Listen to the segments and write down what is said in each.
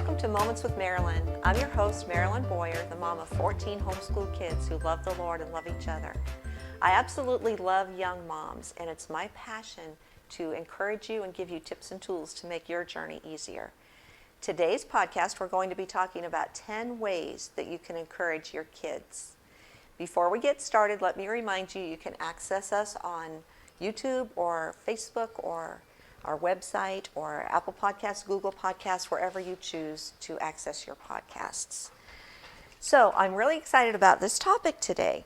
Welcome to Moments with Marilyn. I'm your host, Marilyn Boyer, the mom of 14 homeschool kids who love the Lord and love each other. I absolutely love young moms, and it's my passion to encourage you and give you tips and tools to make your journey easier. Today's podcast, we're going to be talking about 10 ways that you can encourage your kids. Before we get started, let me remind you, you can access us on YouTube or Facebook or our website or Apple Podcasts, Google Podcasts, wherever you choose to access your podcasts. So I'm really excited about this topic today.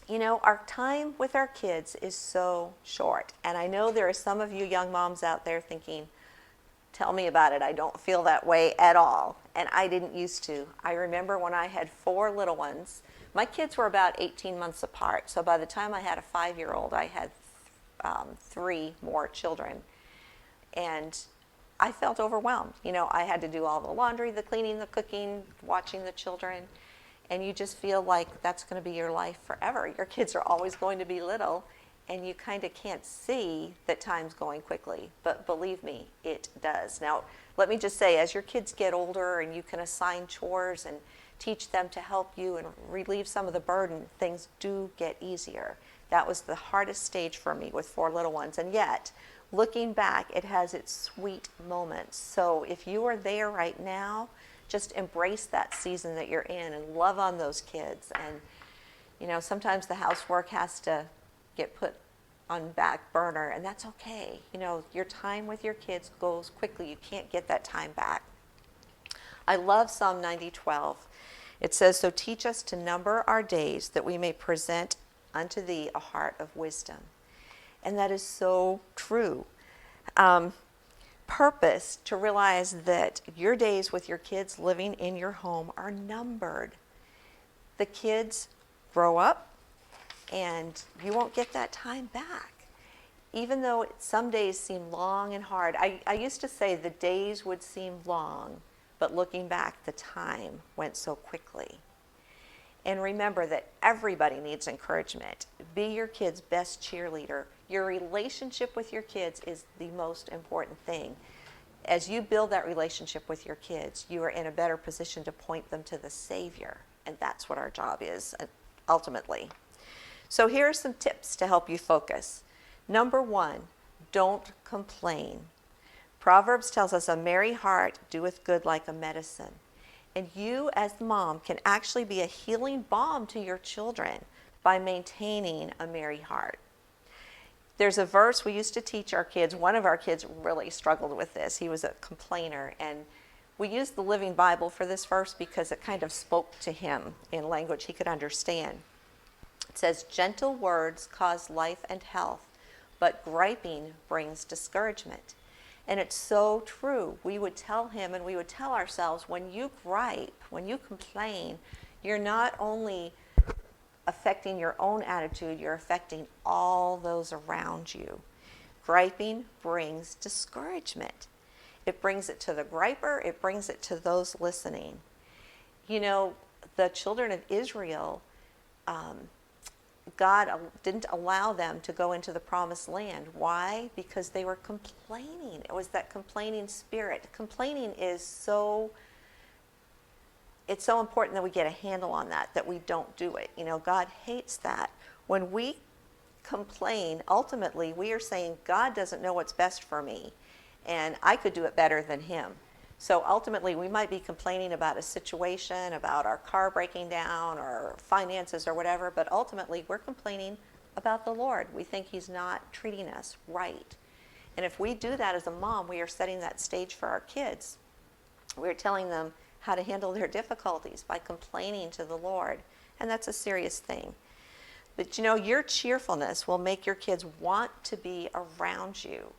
You know, our time with our kids is so short. And I know there are some of you young moms out there thinking, tell me about it. I don't feel that way at all. And I didn't used to. I remember when I had 4 little ones, my kids were about 18 months apart. So by the time I had a 5-year-old, I had 3 more children. And I felt overwhelmed. You know, I had to do all the laundry, the cleaning, the cooking, watching the children. And you just feel like that's going to be your life forever. Your kids are always going to be little, and you kind of can't see that time's going quickly. But believe me, it does. Now, let me just say, as your kids get older and you can assign chores and teach them to help you and relieve some of the burden, things do get easier. That was the hardest stage for me with 4 little ones. And yet, looking back, it has its sweet moments. So if you are there right now, just embrace that season that you're in and love on those kids. And, you know, sometimes the housework has to get put on back burner, and that's okay. You know, your time with your kids goes quickly. You can't get that time back. I love Psalm 90:12. It says, "So teach us to number our days that we may present unto thee a heart of wisdom." And that is so true. Purpose to realize that your days with your kids living in your home are numbered. The kids grow up and you won't get that time back. Even though some days seem long and hard. I used to say the days would seem long, but looking back, the time went so quickly. And remember that everybody needs encouragement. Be your kid's best cheerleader. Your relationship with your kids is the most important thing. As you build that relationship with your kids, you are in a better position to point them to the Savior. And that's what our job is, ultimately. So here are some tips to help you focus. Number 1, don't complain. Proverbs tells us, "A merry heart doeth good like a medicine." And you as the mom can actually be a healing balm to your children by maintaining a merry heart. There's a verse we used to teach our kids. One of our kids really struggled with this. He was a complainer. And we used the Living Bible for this verse because it kind of spoke to him in language he could understand. It says, "Gentle words cause life and health, but griping brings discouragement." And it's so true. We would tell him and we would tell ourselves, when you gripe, when you complain, you're not only affecting your own attitude, you're affecting all those around you. Griping brings discouragement. It brings it to the griper, it brings it to those listening. You know, the children of Israel, God didn't allow them to go into the promised land. Why? Because they were complaining. It was that complaining spirit. Complaining is it's so important that we get a handle on that we don't do it. You know, God hates that. When we complain, ultimately we are saying, God doesn't know what's best for me, and I could do it better than him. So ultimately, we might be complaining about a situation, about our car breaking down or finances or whatever, but ultimately we're complaining about the Lord. We think he's not treating us right. And if we do that as a mom, we are setting that stage for our kids. We're telling them how to handle their difficulties by complaining to the Lord. And that's a serious thing. But you know, your cheerfulness will make your kids want to be around you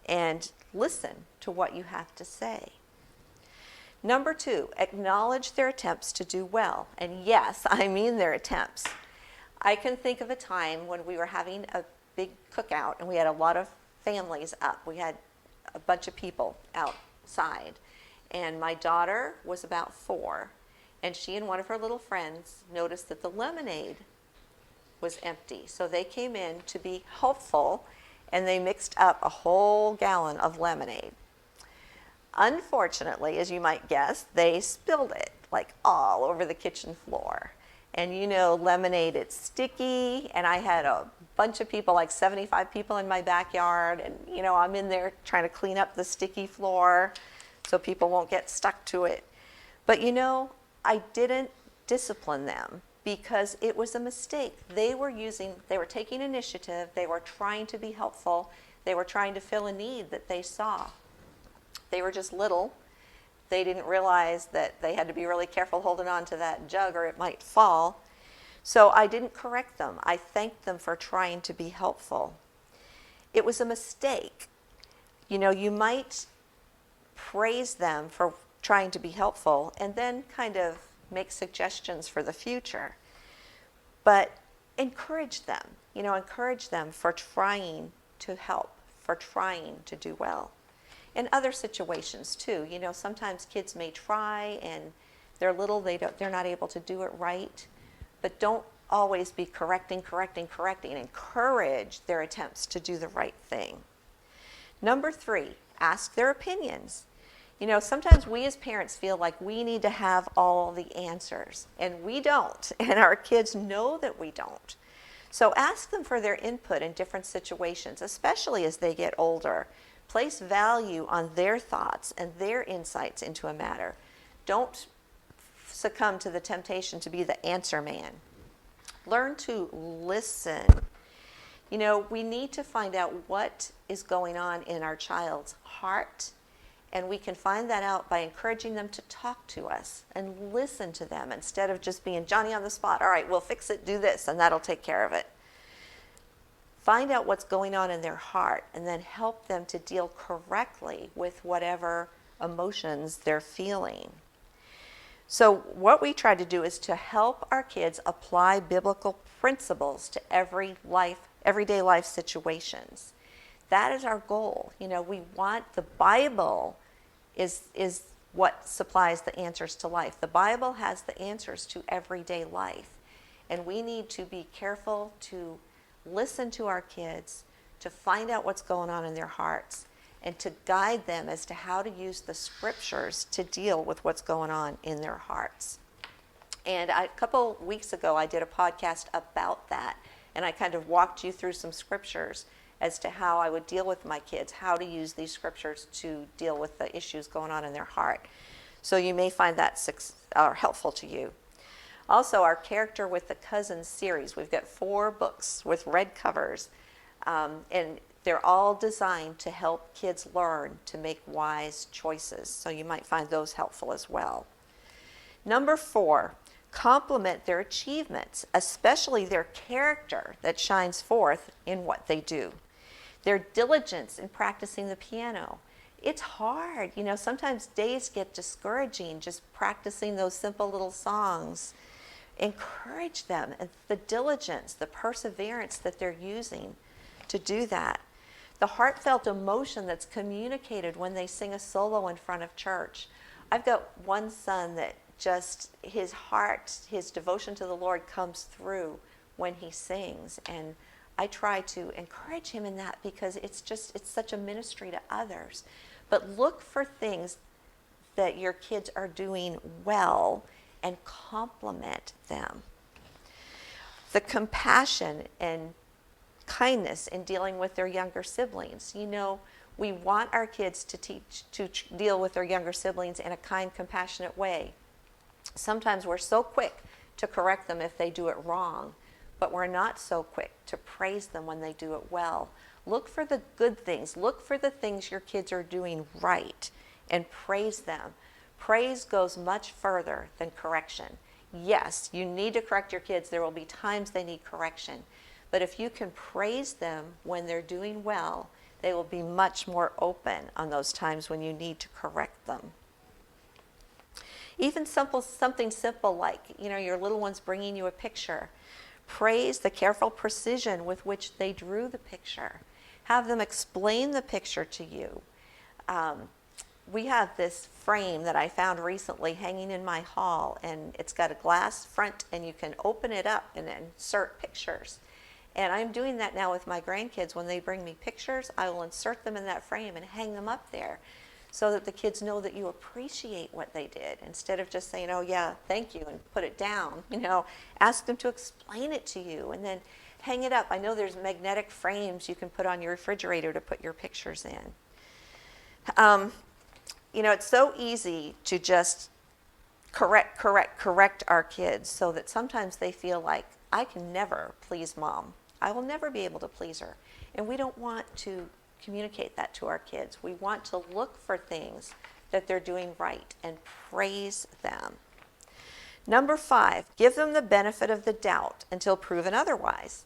and listen to what you have to say. Number 2, acknowledge their attempts to do well. And yes, I mean their attempts. I can think of a time when we were having a big cookout and we had a lot of families up. We had a bunch of people outside. And my daughter was about 4. And she and one of her little friends noticed that the lemonade was empty. So they came in to be helpful and they mixed up a whole gallon of lemonade. Unfortunately, as you might guess, they spilled it like all over the kitchen floor. And you know, lemonade, it's sticky, and I had a bunch of people, like 75 people in my backyard, and you know, I'm in there trying to clean up the sticky floor so people won't get stuck to it. But you know, I didn't discipline them because it was a mistake. They were taking initiative, they were trying to be helpful, they were trying to fill a need that they saw. They were just little. They didn't realize that they had to be really careful holding on to that jug or it might fall. So I didn't correct them. I thanked them for trying to be helpful. It was a mistake. You know, you might praise them for trying to be helpful and then kind of make suggestions for the future. But encourage them. You know, encourage them for trying to help, for trying to do well. In other situations too, you know, sometimes kids may try and they're little, they're not able to do it right, but don't always be correcting. Encourage their attempts to do the right thing. Number 3, ask their opinions. You know, sometimes we as parents feel like we need to have all the answers, and we don't, and our kids know that we don't. So ask them for their input in different situations, especially as they get older. Place value on their thoughts and their insights into a matter. Don't succumb to the temptation to be the answer man. Learn to listen. You know, we need to find out what is going on in our child's heart, and we can find that out by encouraging them to talk to us and listen to them instead of just being Johnny on the spot. All right, we'll fix it, do this, and that'll take care of it. Find out what's going on in their heart and then help them to deal correctly with whatever emotions they're feeling. So what we try to do is to help our kids apply biblical principles to everyday life situations. That is our goal. You know, we want the Bible is what supplies the answers to life. The Bible has the answers to everyday life. And we need to be careful to listen to our kids, to find out what's going on in their hearts, and to guide them as to how to use the scriptures to deal with what's going on in their hearts. And a couple weeks ago, I did a podcast about that, and I kind of walked you through some scriptures as to how I would deal with my kids, how to use these scriptures to deal with the issues going on in their heart. So you may find that helpful to you. Also, our Character with the Cousins series, we've got 4 books with red covers, and they're all designed to help kids learn to make wise choices. So you might find those helpful as well. Number 4, compliment their achievements, especially their character that shines forth in what they do. Their diligence in practicing the piano. It's hard, you know, sometimes days get discouraging just practicing those simple little songs. Encourage them, and the diligence, the perseverance that they're using to do that. The heartfelt emotion that's communicated when they sing a solo in front of church. I've got one son that just, his heart, his devotion to the Lord comes through when he sings, and I try to encourage him in that because it's such a ministry to others. But look for things that your kids are doing well and compliment them. The compassion and kindness in dealing with their younger siblings. You know, we want our kids to deal with their younger siblings in a kind, compassionate way. Sometimes we're so quick to correct them if they do it wrong, but we're not so quick to praise them when they do it well. Look for the good things. Look for the things your kids are doing right and praise them. Praise goes much further than correction. Yes, you need to correct your kids. There will be times they need correction. But if you can praise them when they're doing well, they will be much more open on those times when you need to correct them. Even something simple like, you know, your little one's bringing you a picture. Praise the careful precision with which they drew the picture. Have them explain the picture to you. We have this frame that I found recently hanging in my hall, and it's got a glass front, and you can open it up and insert pictures. And I'm doing that now with my grandkids. When they bring me pictures, I will insert them in that frame and hang them up there. so that the kids know that you appreciate what they did, instead of just saying, oh yeah, thank you, and put it down. Ask them to explain it to you, and then hang it up. I know there's magnetic frames you can put on your refrigerator to put your pictures in. It's so easy to just correct our kids, so that sometimes they feel like, I can never please mom. I will never be able to please her. And we don't want to communicate that to our kids. We want to look for things that they're doing right and praise them. Number 5, give them the benefit of the doubt until proven otherwise.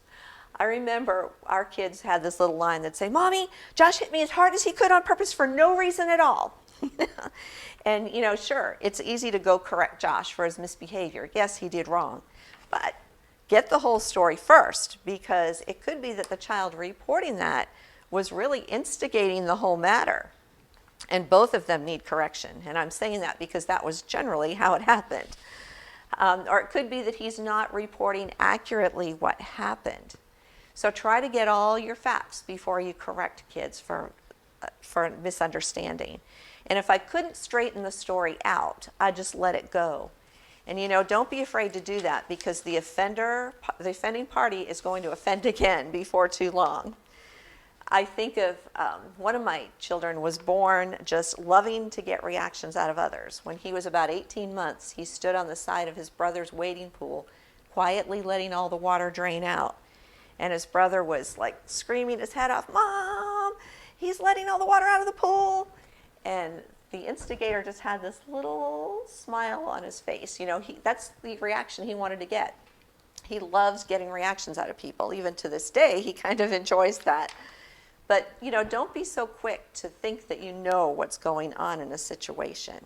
I remember our kids had this little line that say, Mommy, Josh hit me as hard as he could on purpose for no reason at all. And, sure, it's easy to go correct Josh for his misbehavior. Yes, he did wrong. But get the whole story first, because it could be that the child reporting that was really instigating the whole matter. And both of them need correction. And I'm saying that because that was generally how it happened. Or it could be that he's not reporting accurately what happened. So try to get all your facts before you correct kids for misunderstanding. And if I couldn't straighten the story out, I just let it go. And don't be afraid to do that, because the offending party is going to offend again before too long. I think of one of my children was born just loving to get reactions out of others. When he was about 18 months, he stood on the side of his brother's wading pool, quietly letting all the water drain out. And his brother was like screaming his head off, Mom, he's letting all the water out of the pool. And the instigator just had this little smile on his face. That's the reaction he wanted to get. He loves getting reactions out of people. Even to this day, he kind of enjoys that. But, don't be so quick to think that you know what's going on in a situation.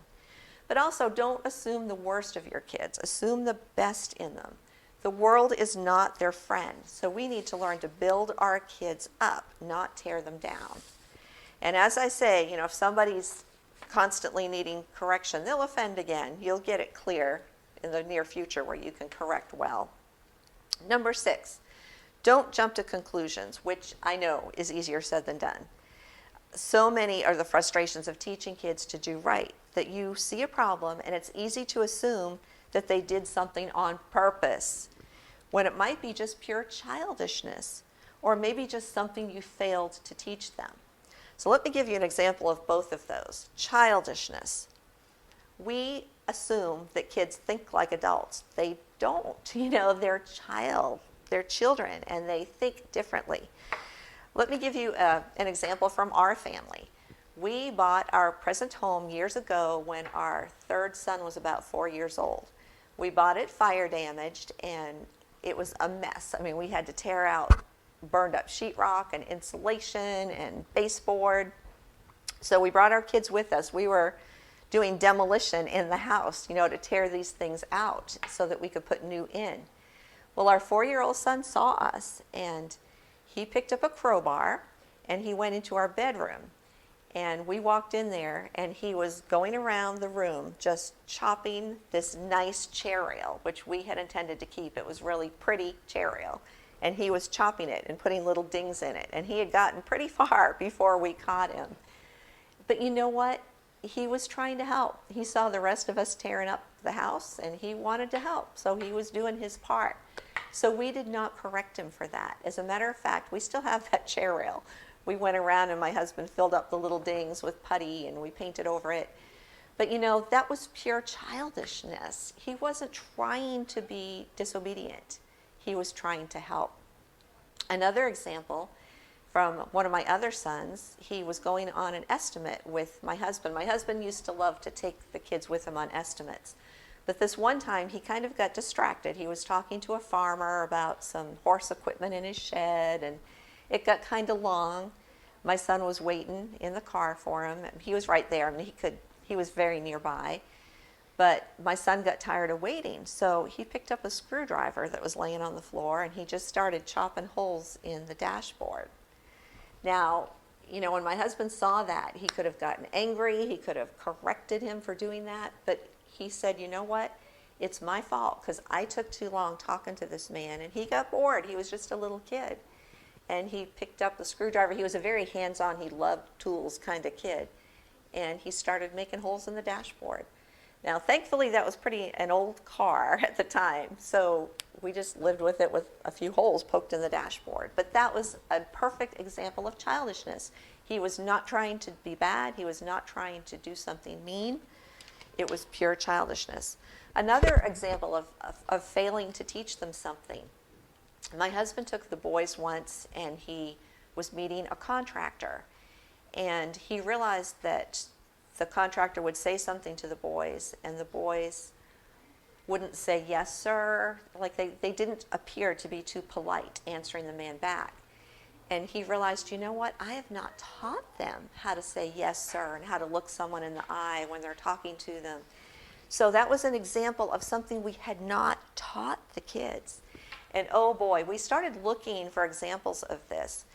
But also, don't assume the worst of your kids. Assume the best in them. The world is not their friend. So we need to learn to build our kids up, not tear them down. And as I say, if somebody's constantly needing correction, they'll offend again. You'll get it clear in the near future where you can correct well. Number 6, don't jump to conclusions, which I know is easier said than done. So many are the frustrations of teaching kids to do right, that you see a problem and it's easy to assume that they did something on purpose, when it might be just pure childishness, or maybe just something you failed to teach them. So let me give you an example of both of those. Childishness. We assume that kids think like adults. They don't. They're children, and they think differently. Let me give you an example from our family. We bought our present home years ago when our third son was about 4 years old. We bought it fire damaged, and it was a mess. We had to tear out burned up sheetrock and insulation and baseboard. So we brought our kids with us. We were doing demolition in the house, to tear these things out so that we could put new in. Well, our 4-year-old son saw us, and he picked up a crowbar and he went into our bedroom. And we walked in there, and he was going around the room just chopping this nice chair rail, which we had intended to keep. It was really pretty chair rail. And he was chopping it and putting little dings in it. And he had gotten pretty far before we caught him. But you know what? He was trying to help. He saw the rest of us tearing up the house, and he wanted to help. So he was doing his part. So we did not correct him for that. As a matter of fact, we still have that chair rail. We went around, and my husband filled up the little dings with putty, and we painted over it. But that was pure childishness. He wasn't trying to be disobedient. He was trying to help. Another example from one of my other sons, he was going on an estimate with my husband. My husband used to love to take the kids with him on estimates. But this one time, he kind of got distracted. He was talking to a farmer about some horse equipment in his shed, and it got kind of long. My son was waiting in the car for him. He was right there. He was very nearby. But my son got tired of waiting, so he picked up a screwdriver that was laying on the floor, and he just started chopping holes in the dashboard. Now, when my husband saw that, he could have gotten angry. He could have corrected him for doing that. But he said, you know what? It's my fault, because I took too long talking to this man, and he got bored. He was just a little kid. And he picked up the screwdriver. He was a very hands-on, he loved tools kind of kid. and he started making holes in the dashboard. Now, thankfully, that was an old car at the time, so we just lived with it with a few holes poked in the dashboard. But that was a perfect example of childishness. He was not trying to be bad. He was not trying to do something mean. It was pure childishness. Another example of failing to teach them something. My husband took the boys once, and he was meeting a contractor. And he realized that the contractor would say something to the boys, and the boys wouldn't say, yes, sir. Like they didn't appear to be too polite answering the man back. And he realized, you know what? I have not taught them how to say yes, sir, and how to look someone in the eye when they're talking to them. So that was an example of something we had not taught the kids. And oh boy, we started looking for examples of this.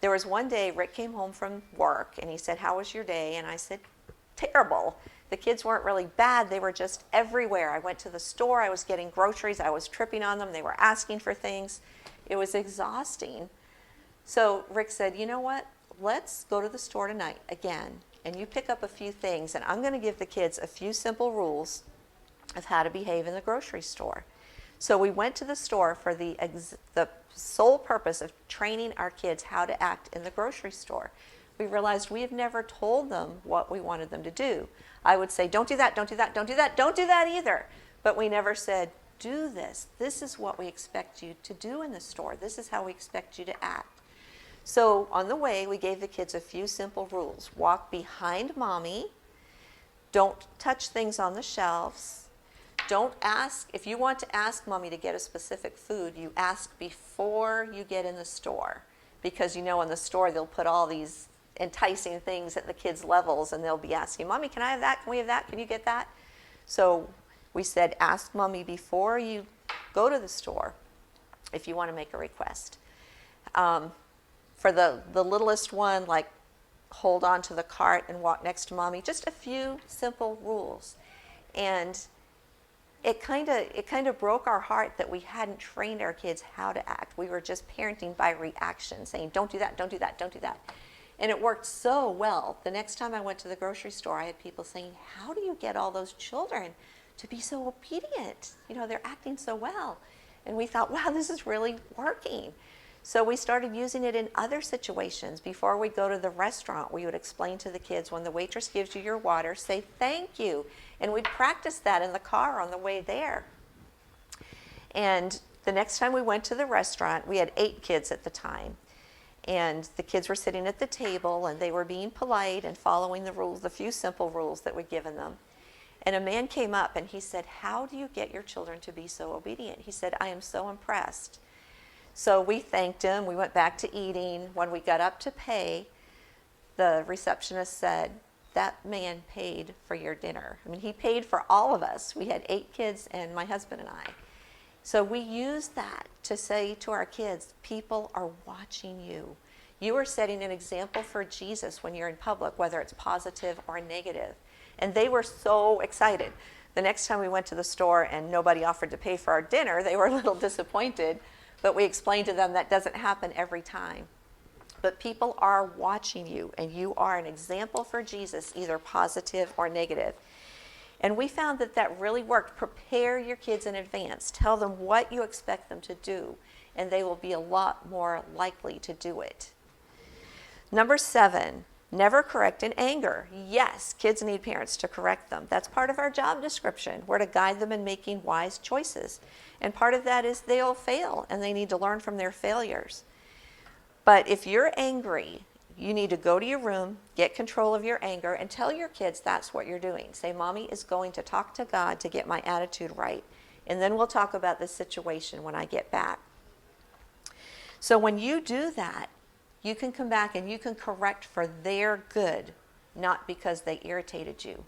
There was one day Rick came home from work, and he said, how was your day? And I said, terrible. The kids weren't really bad. They were just everywhere. I went to the store. I was getting groceries. I was tripping on them. They were asking for things. It was exhausting. So Rick said, you know what? Let's go to the store tonight again, and you pick up a few things, and I'm going to give the kids a few simple rules of how to behave in the grocery store. So we went to the store for the sole purpose of training our kids how to act in the grocery store. We realized we have never told them what we wanted them to do. I would say, don't do that, don't do that, don't do that, don't do that either. But we never said, do this. This is what we expect you to do in the store. This is how we expect you to act. So on the way, we gave the kids a few simple rules. Walk behind mommy. Don't touch things on the shelves. Don't ask, if you want to ask mommy to get a specific food, you ask before you get in the store. Because in the store they'll put all these enticing things at the kids' levels, and they'll be asking, mommy, can I have that? Can we have that? Can you get that? So we said, ask mommy before you go to the store if you want to make a request. For the littlest one, like hold on to the cart and walk next to mommy, just a few simple rules. And it kind of broke our heart that we hadn't trained our kids how to act. We were just parenting by reaction, saying, don't do that, don't do that, don't do that. And it worked so well. The next time I went to the grocery store, I had people saying, how do you get all those children to be so obedient? They're acting so well. And we thought, wow, this is really working. So we started using it in other situations. Before we go to the restaurant, we would explain to the kids, when the waitress gives you your water, say thank you. And we'd practice that in the car on the way there. And the next time we went to the restaurant, we had 8 kids at the time. And the kids were sitting at the table, and they were being polite and following the rules, the few simple rules that we'd given them. And a man came up and he said, how do you get your children to be so obedient? He said, I am so impressed. So we thanked him. We went back to eating. When we got up to pay, the receptionist said, that man paid for your dinner. I mean, he paid for all of us. We had 8 kids and my husband and I. So we used that to say to our kids, people are watching you. You are setting an example for Jesus when you're in public, whether it's positive or negative. And they were so excited. The next time we went to the store and nobody offered to pay for our dinner, they were a little disappointed. But we explained to them that doesn't happen every time. But people are watching you, and you are an example for Jesus, either positive or negative. And we found that really worked. Prepare your kids in advance. Tell them what you expect them to do, and they will be a lot more likely to do it. Number 7, never correct in anger. Yes, kids need parents to correct them. That's part of our job description. We're to guide them in making wise choices. And part of that is they'll fail, and they need to learn from their failures. But if you're angry, you need to go to your room, get control of your anger, and tell your kids that's what you're doing. Say, mommy is going to talk to God to get my attitude right, and then we'll talk about this situation when I get back. So when you do that, you can come back and you can correct for their good, not because they irritated you.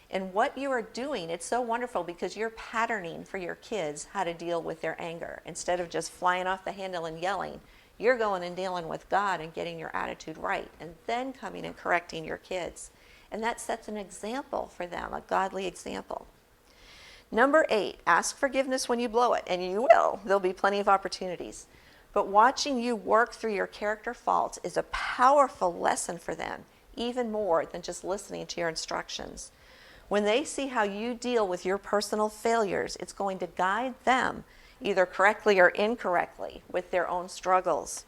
And what you are doing, it's so wonderful because you're patterning for your kids how to deal with their anger. Instead of just flying off the handle and yelling, you're going and dealing with God and getting your attitude right, and then coming and correcting your kids. And that sets an example for them, a godly example. Number 8, ask forgiveness when you blow it, and you will. There'll be plenty of opportunities. But watching you work through your character faults is a powerful lesson for them. even more than just listening to your instructions. When they see how you deal with your personal failures, it's going to guide them, either correctly or incorrectly, with their own struggles.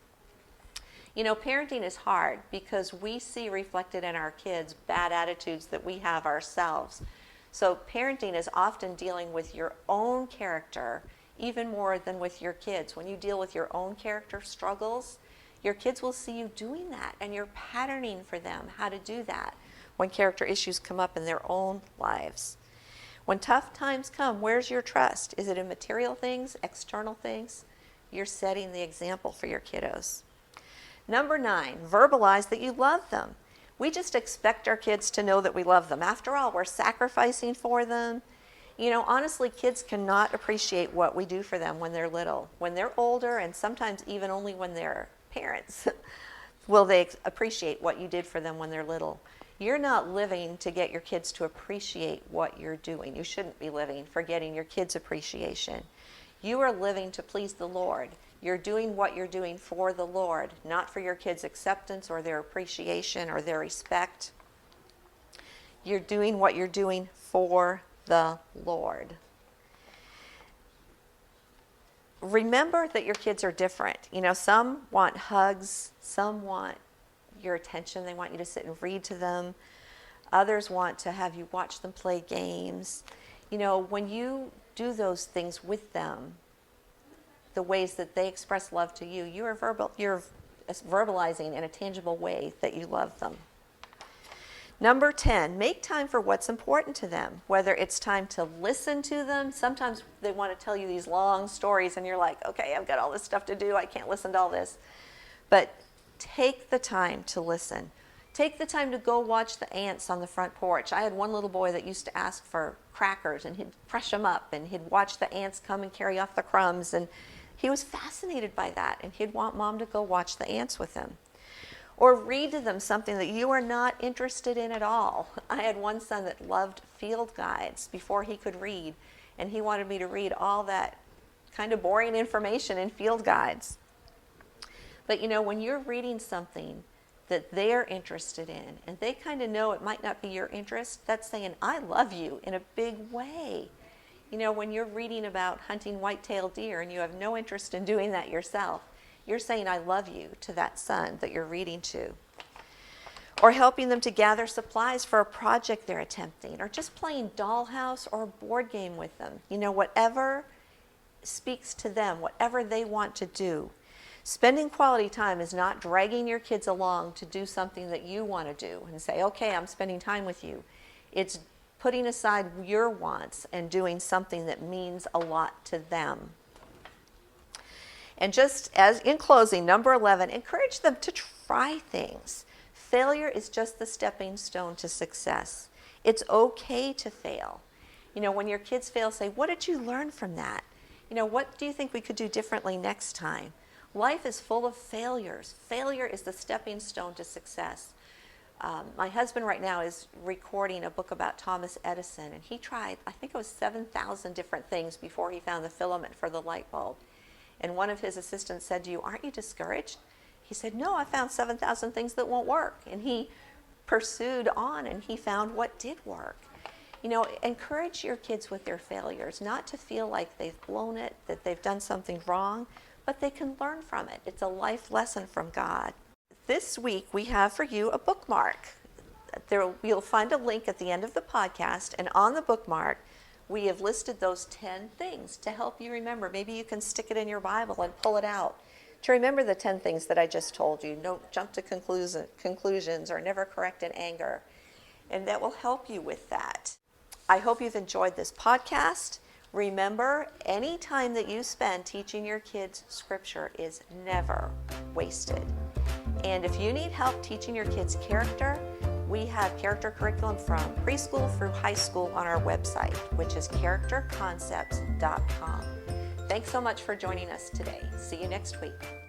You know, parenting is hard because we see reflected in our kids bad attitudes that we have ourselves. So parenting is often dealing with your own character even more than with your kids. When you deal with your own character struggles, your kids will see you doing that, and you're patterning for them how to do that when character issues come up in their own lives. When tough times come, where's your trust? Is it in material things, external things? You're setting the example for your kiddos. Number 9, verbalize that you love them. We just expect our kids to know that we love them. After all, we're sacrificing for them. You know, honestly, kids cannot appreciate what we do for them when they're little. When they're older, and sometimes even only when they're parents, will they appreciate what you did for them when they're little. You're not living to get your kids to appreciate what you're doing. You shouldn't be living for getting your kids' appreciation. You are living to please the Lord. You're doing what you're doing for the Lord, not for your kids' acceptance or their appreciation or their respect. You're doing what you're doing for the Lord. Remember that your kids are different. You know, some want hugs, some want your attention. They want you to sit and read to them. Others want to have you watch them play games. You know, when you do those things with them, the ways that they express love to you, you're verbalizing in a tangible way that you love them. Number 10, make time for what's important to them, whether it's time to listen to them. Sometimes they want to tell you these long stories and you're like, okay, I've got all this stuff to do. I can't listen to all this. But take the time to listen. Take the time to go watch the ants on the front porch. I had one little boy that used to ask for crackers, and he'd crush them up, and he'd watch the ants come and carry off the crumbs, and he was fascinated by that, and he'd want mom to go watch the ants with him. Or read to them something that you are not interested in at all. I had one son that loved field guides before he could read, and he wanted me to read all that kind of boring information in field guides. But you know, when you're reading something that they're interested in, and they kind of know it might not be your interest, that's saying, I love you in a big way. You know, when you're reading about hunting white-tailed deer and you have no interest in doing that yourself, you're saying, I love you to that son that you're reading to. Or helping them to gather supplies for a project they're attempting, or just playing dollhouse or a board game with them. You know, whatever speaks to them, whatever they want to do. Spending quality time is not dragging your kids along to do something that you want to do and say, okay, I'm spending time with you. It's putting aside your wants and doing something that means a lot to them. And just as in closing, number 11, encourage them to try things. Failure is just the stepping stone to success. It's okay to fail. You know, when your kids fail, say, what did you learn from that? You know, what do you think we could do differently next time? Life is full of failures. Failure is the stepping stone to success. My husband right now is recording a book about Thomas Edison, and he tried, I think it was 7,000 different things before he found the filament for the light bulb. And one of his assistants said to you, aren't you discouraged? He said, no, I found 7,000 things that won't work. And he pursued on, and he found what did work. You know, encourage your kids with their failures, not to feel like they've blown it, that they've done something wrong, but they can learn from it. It's a life lesson from God. This week, we have for you a bookmark. You'll find a link at the end of the podcast, and on the bookmark, we have listed those 10 things to help you remember. Maybe you can stick it in your Bible and pull it out to remember the 10 things that I just told you. Don't jump to conclusions or never correct in anger. And that will help you with that. I hope you've enjoyed this podcast. Remember, any time that you spend teaching your kids scripture is never wasted. And if you need help teaching your kids character, we have character curriculum from preschool through high school on our website, which is characterconcepts.com. Thanks so much for joining us today. See you next week.